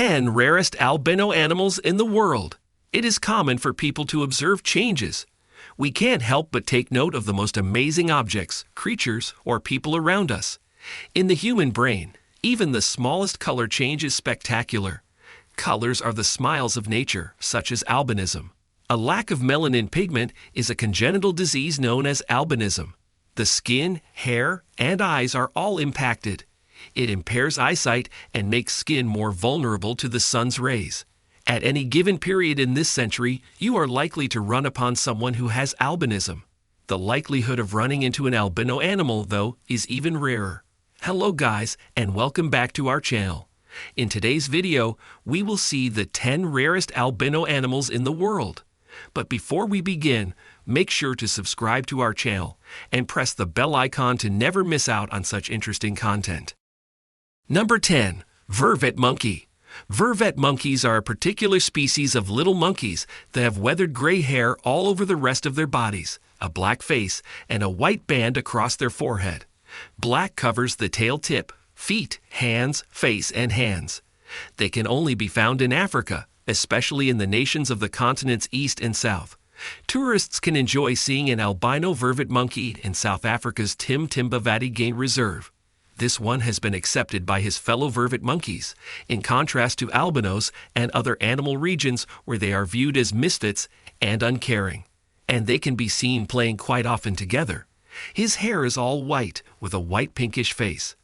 10 rarest albino animals in the world. It is common for people to observe changes. We can't help but take note of the most amazing objects, creatures, or people around us. In the human brain, even the smallest color change is spectacular. Colors are the smiles of nature, such as albinism. A lack of melanin pigment is a congenital disease known as albinism. The skin, hair, and eyes are all impacted. It impairs eyesight and makes skin more vulnerable to the sun's rays. At any given period in this century, you are likely to run upon someone who has albinism. The likelihood of running into an albino animal, though, is even rarer. Hello guys, and welcome back to our channel. In today's video, we will see the 10 rarest albino animals in the world. But before we begin, make sure to subscribe to our channel and press the bell icon to never miss out on such interesting content. Number 10. Vervet Monkey. Vervet monkeys are a particular species of little monkeys that have weathered gray hair all over the rest of their bodies, a black face, and a white band across their forehead. Black covers the tail tip, feet, hands, face, and hands. They can only be found in Africa, especially in the nations of the continents East and South. Tourists can enjoy seeing an albino vervet monkey in South Africa's Timbavati Game Reserve. This one has been accepted by his fellow vervet monkeys, in contrast to albinos and other animal regions where they are viewed as misfits and uncaring. And they can be seen playing quite often together. His hair is all white with a white pinkish face.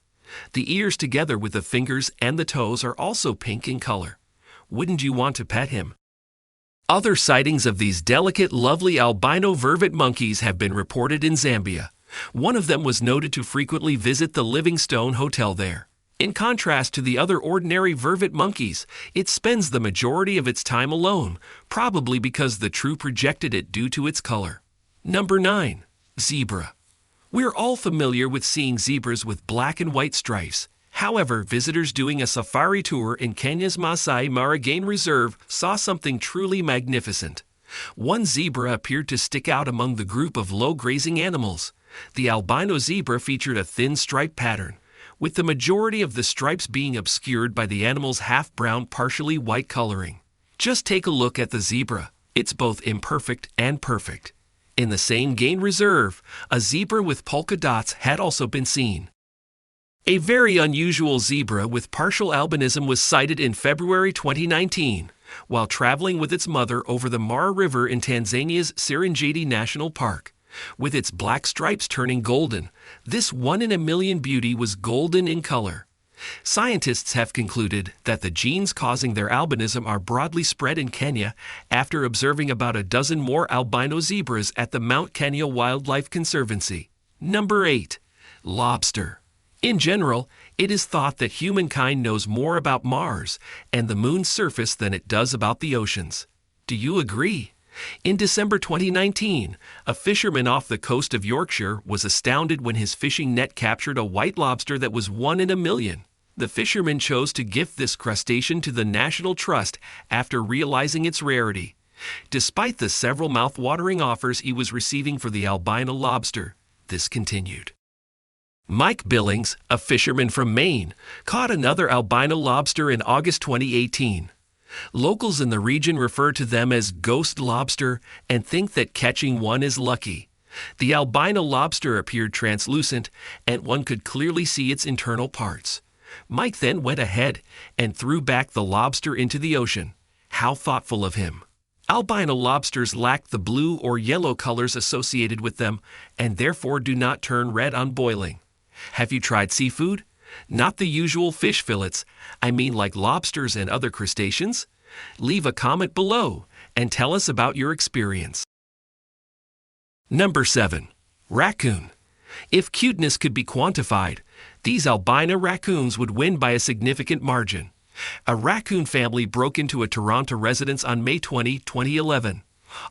The ears together with the fingers and the toes are also pink in color. Wouldn't you want to pet him? Other sightings of these delicate, lovely albino vervet monkeys have been reported in Zambia. One of them was noted to frequently visit the Livingstone Hotel there. In contrast to the other ordinary vervet monkeys, it spends the majority of its time alone, probably because the true projected it due to its color. Number 9. Zebra. We're all familiar with seeing zebras with black and white stripes. However, visitors doing a safari tour in Kenya's Masai Mara Game Reserve saw something truly magnificent. One zebra appeared to stick out among the group of low-grazing animals. The albino zebra featured a thin stripe pattern, with the majority of the stripes being obscured by the animal's half-brown, partially white coloring. Just take a look at the zebra. It's both imperfect and perfect. In the same game reserve, a zebra with polka dots had also been seen. A very unusual zebra with partial albinism was sighted in February 2019 while traveling with its mother over the Mara River in Tanzania's Serengeti National Park. With its black stripes turning golden, this one-in-a-million beauty was golden in color. Scientists have concluded that the genes causing their albinism are broadly spread in Kenya after observing about a dozen more albino zebras at the Mount Kenya Wildlife Conservancy. Number 8. Lobster. In general, it is thought that humankind knows more about Mars and the moon's surface than it does about the oceans. Do you agree? In December 2019, a fisherman off the coast of Yorkshire was astounded when his fishing net captured a white lobster that was one in a million. The fisherman chose to gift this crustacean to the National Trust after realizing its rarity. Despite the several mouth-watering offers he was receiving for the albino lobster, this continued. Mike Billings, a fisherman from Maine, caught another albino lobster in August 2018. Locals in the region refer to them as ghost lobster and think that catching one is lucky. The albino lobster appeared translucent, and one could clearly see its internal parts. Mike then went ahead and threw back the lobster into the ocean. How thoughtful of him. Albino lobsters lack the blue or yellow colors associated with them and therefore do not turn red on boiling. Have you tried seafood? Not the usual fish fillets, I mean like lobsters and other crustaceans? Leave a comment below and tell us about your experience. Number 7. Raccoon. If cuteness could be quantified, these albino raccoons would win by a significant margin. A raccoon family broke into a Toronto residence on May 20, 2011.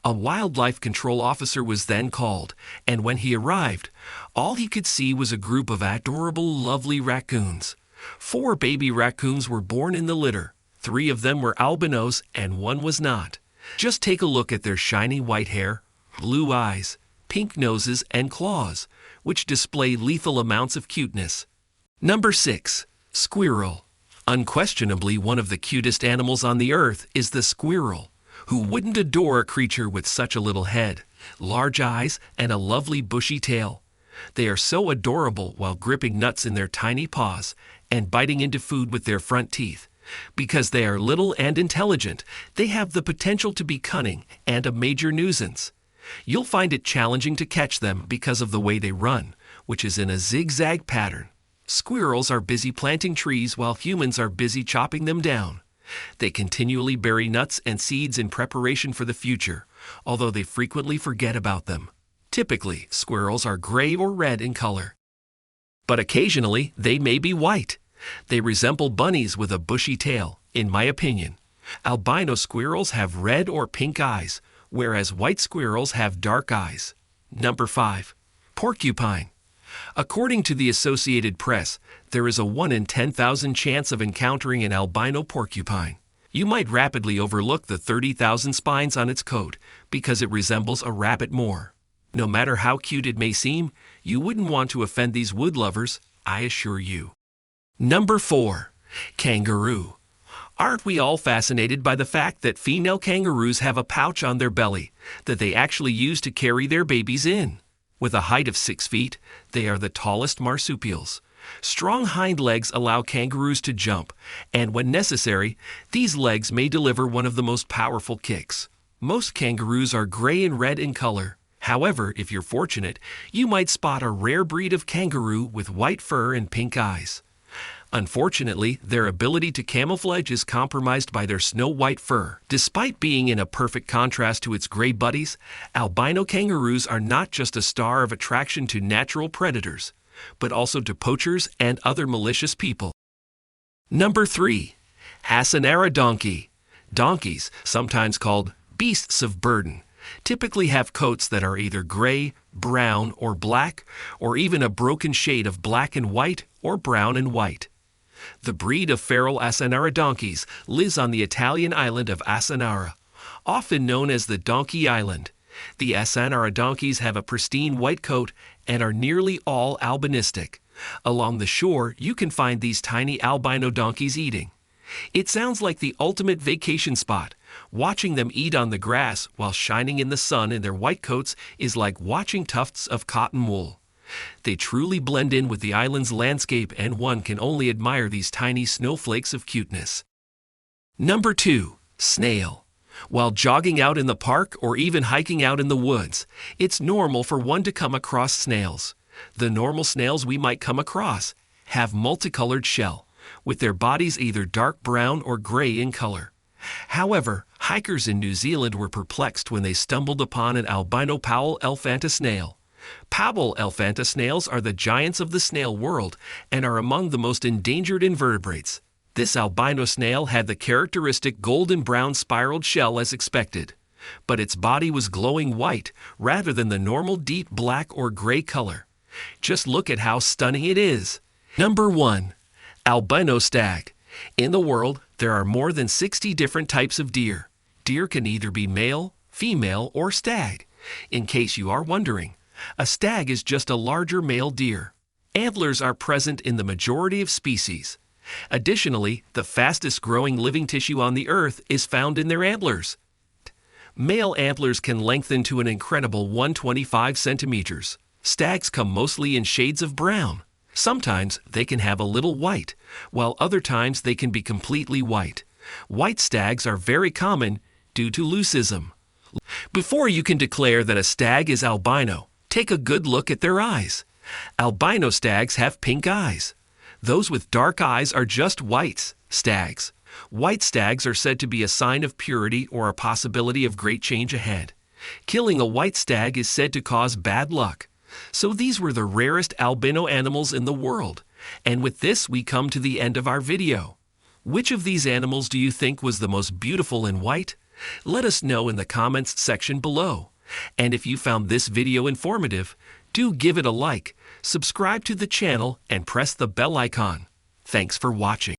A wildlife control officer was then called, and when he arrived, all he could see was a group of adorable, lovely raccoons. 4 baby raccoons were born in the litter. 3 of them were albinos and 1 was not. Just take a look at their shiny white hair, blue eyes, pink noses, and claws, which display lethal amounts of cuteness. Number 6. Squirrel. Unquestionably, one of the cutest animals on the earth is the squirrel. Who wouldn't adore a creature with such a little head, large eyes, and a lovely bushy tail? They are so adorable while gripping nuts in their tiny paws and biting into food with their front teeth. Because they are little and intelligent, they have the potential to be cunning and a major nuisance. You'll find it challenging to catch them because of the way they run, which is in a zigzag pattern. Squirrels are busy planting trees while humans are busy chopping them down. They continually bury nuts and seeds in preparation for the future, although they frequently forget about them. Typically, squirrels are gray or red in color. But occasionally, they may be white. They resemble bunnies with a bushy tail, in my opinion. Albino squirrels have red or pink eyes, whereas white squirrels have dark eyes. Number 5. Porcupine. According to the Associated Press, there is a 1 in 10,000 chance of encountering an albino porcupine. You might rapidly overlook the 30,000 spines on its coat because it resembles a rabbit more. No matter how cute it may seem, you wouldn't want to offend these wood lovers, I assure you. Number 4. Kangaroo. Aren't we all fascinated by the fact that female kangaroos have a pouch on their belly that they actually use to carry their babies in? With a height of 6 feet, they are the tallest marsupials. Strong hind legs allow kangaroos to jump, and when necessary, these legs may deliver one of the most powerful kicks. Most kangaroos are gray and red in color. However, if you're fortunate, you might spot a rare breed of kangaroo with white fur and pink eyes. Unfortunately, their ability to camouflage is compromised by their snow-white fur. Despite being in a perfect contrast to its gray buddies, albino kangaroos are not just a star of attraction to natural predators, but also to poachers and other malicious people. Number 3. Hassanara Donkey. Donkeys, sometimes called beasts of burden, typically have coats that are either gray, brown, or black, or even a broken shade of black and white or brown and white. The breed of feral Hassanara donkeys lives on the Italian island of Hassanara, often known as the Donkey Island. The Hassanara donkeys have a pristine white coat and are nearly all albinistic. Along the shore, you can find these tiny albino donkeys eating. It sounds like the ultimate vacation spot. Watching them eat on the grass while shining in the sun in their white coats is like watching tufts of cotton wool. They truly blend in with the island's landscape, and one can only admire these tiny snowflakes of cuteness. Number 2. Snail. While jogging out in the park or even hiking out in the woods, it's normal for one to come across snails. The normal snails we might come across have multicolored shell, with their bodies either dark brown or gray in color. However, hikers in New Zealand were perplexed when they stumbled upon an albino Powell elephanta snail. Powell elephanta snails are the giants of the snail world and are among the most endangered invertebrates. This albino snail had the characteristic golden brown spiraled shell as expected, but its body was glowing white rather than the normal deep black or gray color. Just look at how stunning it is. Number 1. Albino stag. In the world, there are more than 60 different types of deer. Deer can either be male, female, or stag. In case you are wondering, a stag is just a larger male deer. Antlers are present in the majority of species. Additionally, the fastest growing living tissue on the earth is found in their antlers. Male antlers can lengthen to an incredible 125 centimeters. Stags come mostly in shades of brown. Sometimes they can have a little white, while other times they can be completely white. White stags are very common due to leucism. Before you can declare that a stag is albino, take a good look at their eyes. Albino stags have pink eyes. Those with dark eyes are just white stags. White stags are said to be a sign of purity or a possibility of great change ahead. Killing a white stag is said to cause bad luck. So these were the rarest albino animals in the world. And with this, we come to the end of our video. Which of these animals do you think was the most beautiful in white? Let us know in the comments section below. And if you found this video informative, do give it a like, subscribe to the channel, and press the bell icon. Thanks for watching.